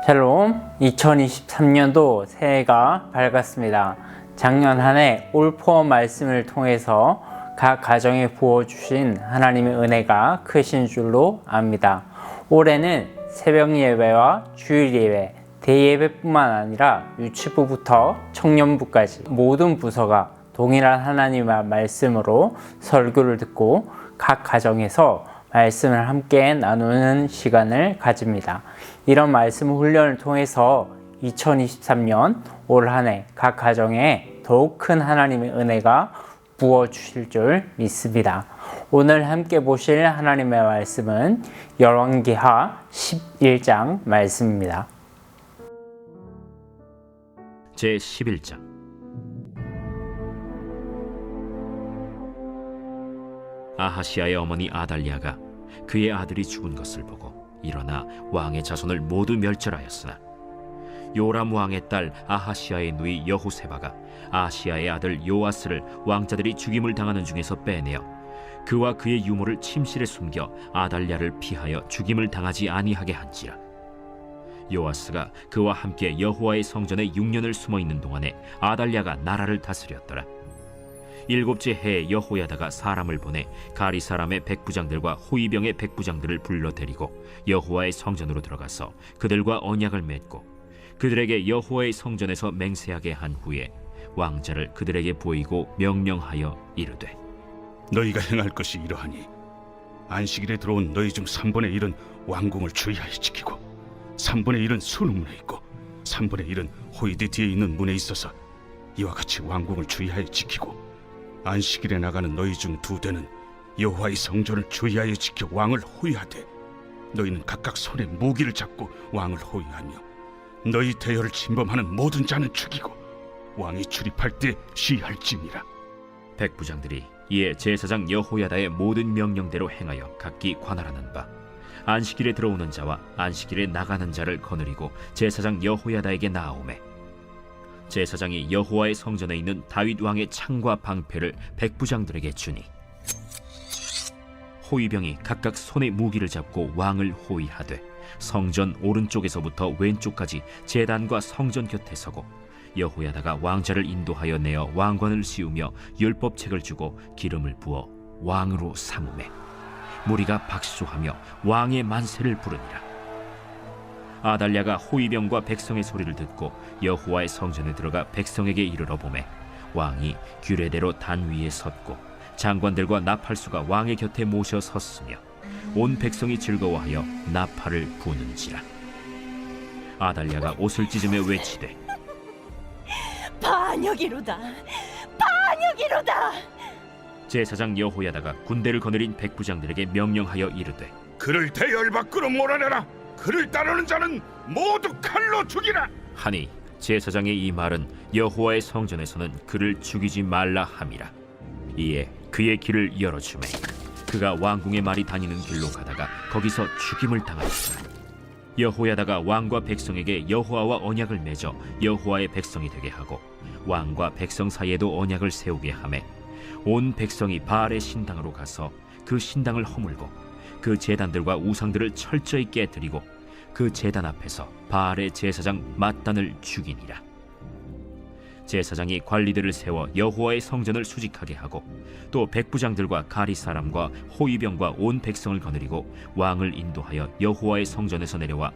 샬롬, 2023년도 새해가 밝았습니다. 작년 한 해 올포 말씀을 통해서 각 가정에 부어주신 하나님의 은혜가 크신 줄로 압니다. 올해는 새벽 예배와 주일 예배, 대예배뿐만 아니라 유치부부터 청년부까지 모든 부서가 동일한 하나님의 말씀으로 설교를 듣고 각 가정에서 말씀을 함께 나누는 시간을 가집니다. 이런 말씀 훈련을 통해서 2023년 올 한 해 각 가정에 더욱 큰 하나님의 은혜가 부어주실 줄 믿습니다. 오늘 함께 보실 하나님의 말씀은 열왕기하 11장 말씀입니다. 제11장. 아하시아의 어머니 아달랴가 그의 아들이 죽은 것을 보고 일어나 왕의 자손을 모두 멸절하였으나 요람 왕의 딸 아하시아의 누이 여호세바가 아하시아의 아들 요아스를 왕자들이 죽임을 당하는 중에서 빼내어 그와 그의 유모를 침실에 숨겨 아달랴를 피하여 죽임을 당하지 아니하게 한지라. 요아스가 그와 함께 여호와의 성전에 6년을 숨어있는 동안에 아달랴가 나라를 다스렸더라. 7째 해에 여호야다가 사람을 보내 가리 사람의 백부장들과 호위병의 백부장들을 불러 데리고 여호와의 성전으로 들어가서 그들과 언약을 맺고 그들에게 여호와의 성전에서 맹세하게 한 후에 왕자를 그들에게 보이고 명령하여 이르되, 너희가 행할 것이 이러하니 안식일에 들어온 너희 중 3분의 1은 왕궁을 주의하여 지키고 3분의 1은 수능문에 있고 3분의 1은 호위대 뒤에 있는 문에 있어서 이와 같이 왕궁을 주의하여 지키고 안식일에 나가는 너희 중 2대는 여호와의 성전을 주의하여 지켜 왕을 호위하되 너희는 각각 손에 무기를 잡고 왕을 호위하며 너희 대열을 침범하는 모든 자는 죽이고 왕이 출입할 때 시할지니라. 백부장들이 이에 제사장 여호야다의 모든 명령대로 행하여 각기 관할하는 바 안식일에 들어오는 자와 안식일에 나가는 자를 거느리고 제사장 여호야다에게 나아오매 제사장이 여호와의 성전에 있는 다윗 왕의 창과 방패를 백부장들에게 주니 호위병이 각각 손에 무기를 잡고 왕을 호위하되 성전 오른쪽에서부터 왼쪽까지 제단과 성전 곁에 서고 여호야다가 왕자를 인도하여 내어 왕관을 씌우며 율법책을 주고 기름을 부어 왕으로 삼으매 무리가 박수하며 왕의 만세를 부르니라. 아달랴가 호위병과 백성의 소리를 듣고 여호와의 성전에 들어가 백성에게 이르러 보매 왕이 규례대로 단 위에 섰고 장관들과 나팔수가 왕의 곁에 모셔 섰으며 온 백성이 즐거워하여 나팔을 부는지라. 아달랴가 옷을 찢으며 외치되, 반역이로다, 반역이로다. 제사장 여호야다가 군대를 거느린 백부장들에게 명령하여 이르되, 그를 대열 밖으로 몰아내라. 그를 따르는 자는 모두 칼로 죽이라. 하니 제사장의 이 말은 여호와의 성전에서는 그를 죽이지 말라 함이라. 이에 그의 길을 열어주매 그가 왕궁의 말이 다니는 길로 가다가 거기서 죽임을 당하였더라. 여호야다가 왕과 백성에게 여호와와 언약을 맺어 여호와의 백성이 되게 하고 왕과 백성 사이에도 언약을 세우게 하매 온 백성이 바알의 신당으로 가서 그 신당을 허물고 그 제단들과 우상들을 철저히 깨뜨리고 그 제단 앞에서 바알의 제사장 맏단을 죽이니라. 제사장이 관리들을 세워 여호와의 성전을 수직하게 하고 또 백부장들과 가리 사람과 호위병과 온 백성을 거느리고 왕을 인도하여 여호와의 성전에서 내려와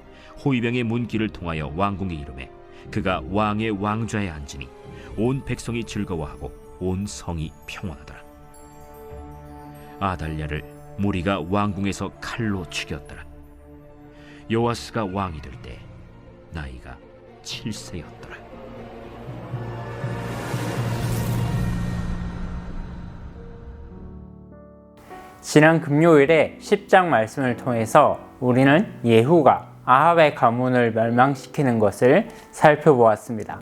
호위병의 문길을 통하여 왕궁에 이르매 그가 왕의 왕좌에 앉으니 온 백성이 즐거워하고 온 성이 평온하더라. 아달랴를 무리가 왕궁에서 칼로 죽였더라. 요아스가 왕이 될 때 나이가 7세였더라. 지난 금요일에 10장 말씀을 통해서 우리는 예후가 아합의 가문을 멸망시키는 것을 살펴보았습니다.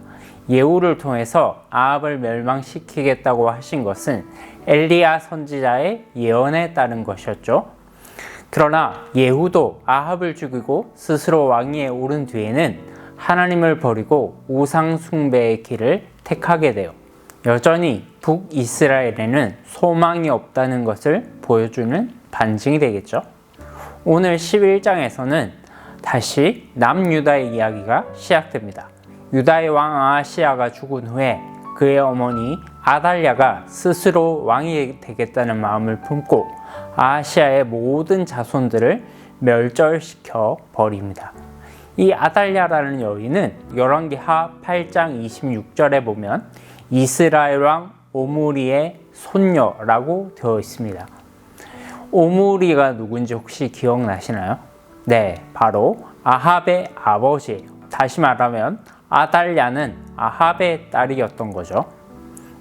예후를 통해서 아합을 멸망시키겠다고 하신 것은 엘리야 선지자의 예언에 따른 것이었죠. 그러나 예후도 아합을 죽이고 스스로 왕위에 오른 뒤에는 하나님을 버리고 우상 숭배의 길을 택하게 돼요. 여전히 북이스라엘에는 소망이 없다는 것을 보여주는 반증이 되겠죠. 오늘 11장에서는 다시 남유다의 이야기가 시작됩니다. 유다의 왕 아하시아가 죽은 후에 그의 어머니 아달랴가 스스로 왕이 되겠다는 마음을 품고 아하시아의 모든 자손들을 멸절시켜 버립니다. 이 아달랴라는 여인은 열왕기하 8장 26절에 보면 이스라엘 왕 오므리의 손녀라고 되어 있습니다. 오므리가 누군지 혹시 기억나시나요? 네, 바로 아합의 아버지예요. 다시 말하면 아달랴는 아합의 딸이었던 거죠.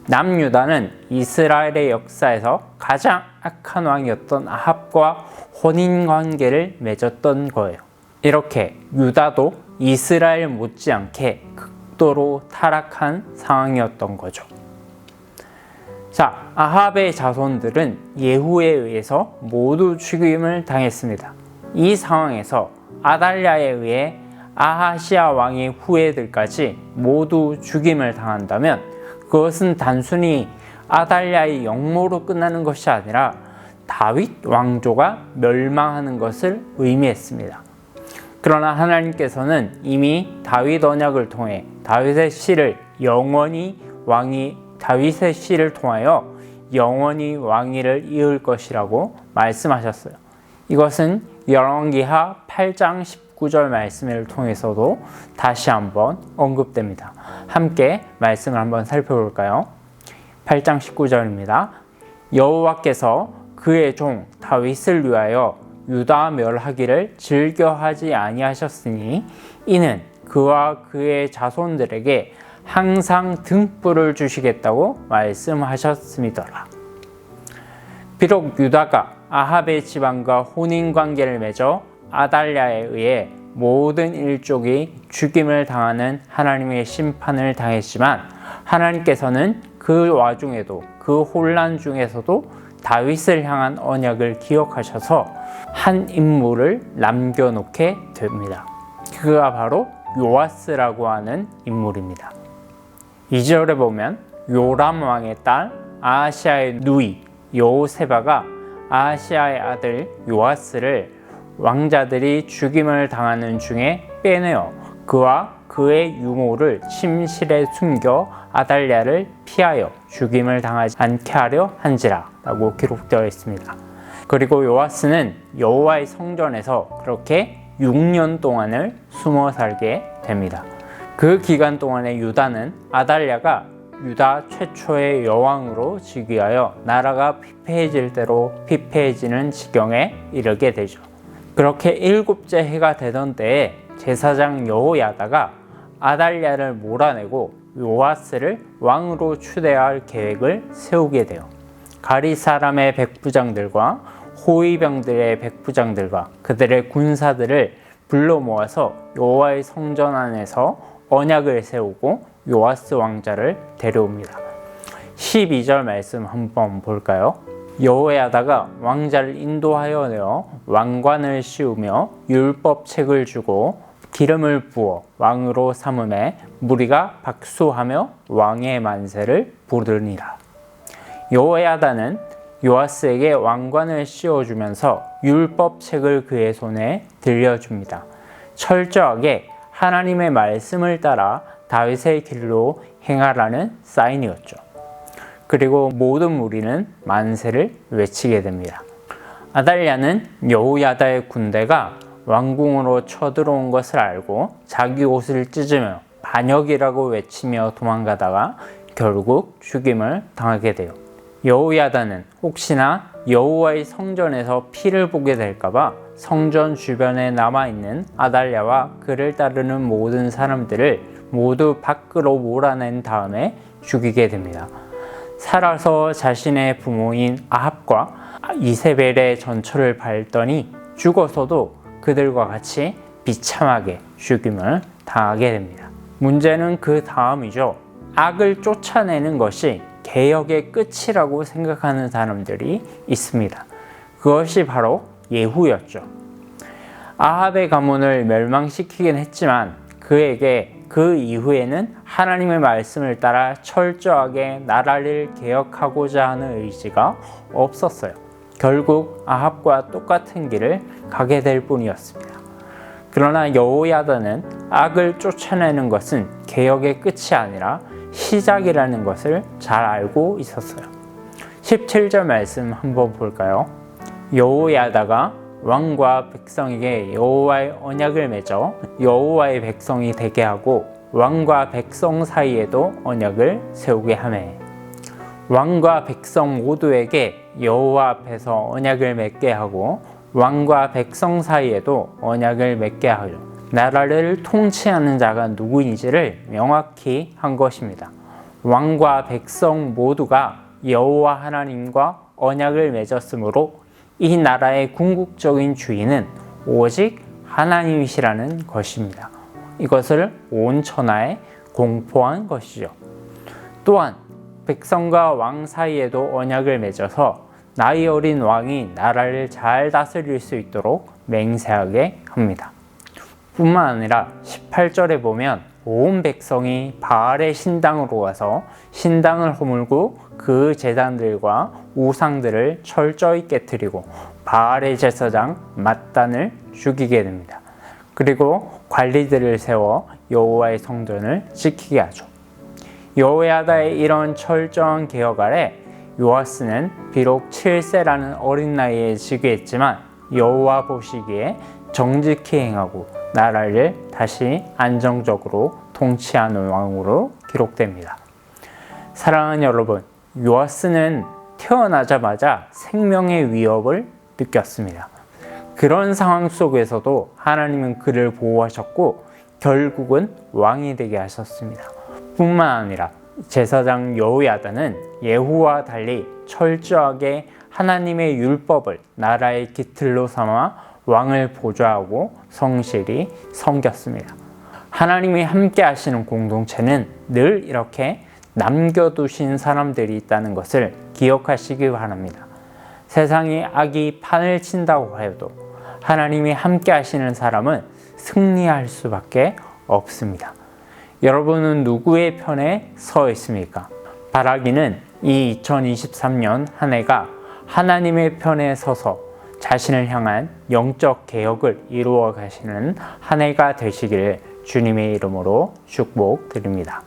남유다는 이스라엘의 역사에서 가장 악한 왕이었던 아합과 혼인관계를 맺었던 거예요. 이렇게 유다도 이스라엘 못지않게 극도로 타락한 상황이었던 거죠. 자, 아합의 자손들은 예후에 의해서 모두 죽임을 당했습니다. 이 상황에서 아달랴에 의해 아하시아 왕의 후예들까지 모두 죽임을 당한다면 그것은 단순히 아달랴의 역모로 끝나는 것이 아니라 다윗 왕조가 멸망하는 것을 의미했습니다. 그러나 하나님께서는 이미 다윗 언약을 통해 다윗의 씨를 다윗의 씨를 통하여 영원히 왕위를 이을 것이라고 말씀하셨어요. 이것은 열왕기하 8장 19절 말씀을 통해서도 다시 한번 언급됩니다. 함께 말씀을 한번 살펴볼까요? 8장 19절입니다. 여호와께서 그의 종 다윗을 위하여 유다 멸하기를 즐겨하지 아니하셨으니 이는 그와 그의 자손들에게 항상 등불을 주시겠다고 말씀하셨음이더라. 비록 유다가 아합의 지방과 혼인관계를 맺어 아달랴에 의해 모든 일족이 죽임을 당하는 하나님의 심판을 당했지만 하나님께서는 그 와중에도 그 혼란 중에서도 다윗을 향한 언약을 기억하셔서 한 인물을 남겨놓게 됩니다. 그가 바로 요아스라고 하는 인물입니다. 2절에 보면 요람 왕의 딸 아하시아의 누이 여호세바가 아하시아의 아들 요아스를 왕자들이 죽임을 당하는 중에 빼내어 그와 그의 유모를 침실에 숨겨 아달랴를 피하여 죽임을 당하지 않게 하려 한지라 라고 기록되어 있습니다. 그리고 요아스는 여호와의 성전에서 그렇게 6년 동안을 숨어 살게 됩니다. 그 기간 동안에 유다는 아달랴가 유다 최초의 여왕으로 즉위하여 나라가 피폐해질 대로 피폐해지는 지경에 이르게 되죠. 그렇게 7째 해가 되던 때에 제사장 여호야다가 아달랴를 몰아내고 요아스를 왕으로 추대할 계획을 세우게 돼요. 가리 사람의 백부장들과 호위병들의 백부장들과 그들의 군사들을 불러 모아서 여호와의 성전 안에서 언약을 세우고 요아스 왕자를 데려옵니다. 12절 말씀 한번 볼까요? 여호야다가 왕자를 인도하여 내어 왕관을 씌우며 율법책을 주고 기름을 부어 왕으로 삼음에 무리가 박수하며 왕의 만세를 부르니라. 여호야다는 요아스에게 왕관을 씌워주면서 율법책을 그의 손에 들려줍니다. 철저하게 하나님의 말씀을 따라 다윗의 길로 행하라는 사인이었죠. 그리고 모든 무리는 만세를 외치게 됩니다. 아달랴는 여호야다의 군대가 왕궁으로 쳐들어온 것을 알고 자기 옷을 찢으며 반역이라고 외치며 도망가다가 결국 죽임을 당하게 돼요. 여호야다는 혹시나 여호와의 성전에서 피를 보게 될까봐 성전 주변에 남아있는 아달랴와 그를 따르는 모든 사람들을 모두 밖으로 몰아낸 다음에 죽이게 됩니다. 살아서 자신의 부모인 아합과 이세벨의 전처를 밟더니 죽어서도 그들과 같이 비참하게 죽임을 당하게 됩니다. 문제는 그 다음이죠. 악을 쫓아내는 것이 개혁의 끝이라고 생각하는 사람들이 있습니다. 그것이 바로 예후였죠. 아합의 가문을 멸망시키긴 했지만 그에게 그 이후에는 하나님의 말씀을 따라 철저하게 나라를 개혁하고자 하는 의지가 없었어요. 결국 아합과 똑같은 길을 가게 될 뿐이었습니다. 그러나 여호야다는 악을 쫓아내는 것은 개혁의 끝이 아니라 시작이라는 것을 잘 알고 있었어요. 17절 말씀 한번 볼까요? 여호야다가 왕과 백성에게 여호와의 언약을 맺어 여호와의 백성이 되게 하고 왕과 백성 사이에도 언약을 세우게 하매. 왕과 백성 모두에게 여호와 앞에서 언약을 맺게 하고 왕과 백성 사이에도 언약을 맺게 하여 나라를 통치하는 자가 누구인지를 명확히 한 것입니다. 왕과 백성 모두가 여호와 하나님과 언약을 맺었으므로 이 나라의 궁극적인 주인은 오직 하나님이시라는 것입니다. 이것을 온 천하에 공포한 것이죠. 또한 백성과 왕 사이에도 언약을 맺어서 나이 어린 왕이 나라를 잘 다스릴 수 있도록 맹세하게 합니다. 뿐만 아니라 18절에 보면 온 백성이 바알의 신당으로 와서 신당을 허물고 그 제단들과 우상들을 철저히 깨뜨리고 바알의 제사장 맏단을 죽이게 됩니다. 그리고 관리들을 세워 여호와의 성전을 지키게 하죠. 여호야다의 이런 철저한 개혁 아래 요아스는 비록 7세라는 어린 나이에 즉위했지만 여호와 보시기에 정직히 행하고 나라를 다시 안정적으로 통치하는 왕으로 기록됩니다. 사랑하는 여러분, 요아스는 태어나자마자 생명의 위협을 느꼈습니다. 그런 상황 속에서도 하나님은 그를 보호하셨고 결국은 왕이 되게 하셨습니다. 뿐만 아니라 제사장 여호야다는 예후와 달리 철저하게 하나님의 율법을 나라의 깃틀로 삼아 왕을 보좌하고 성실히 섬겼습니다. 하나님이 함께 하시는 공동체는 늘 이렇게 남겨두신 사람들이 있다는 것을 기억하시기 바랍니다. 세상에 악이 판을 친다고 해도 하나님이 함께 하시는 사람은 승리할 수밖에 없습니다. 여러분은 누구의 편에 서 있습니까? 바라기는 이 2023년 한 해가 하나님의 편에 서서 자신을 향한 영적 개혁을 이루어 가시는 한 해가 되시기를 주님의 이름으로 축복드립니다.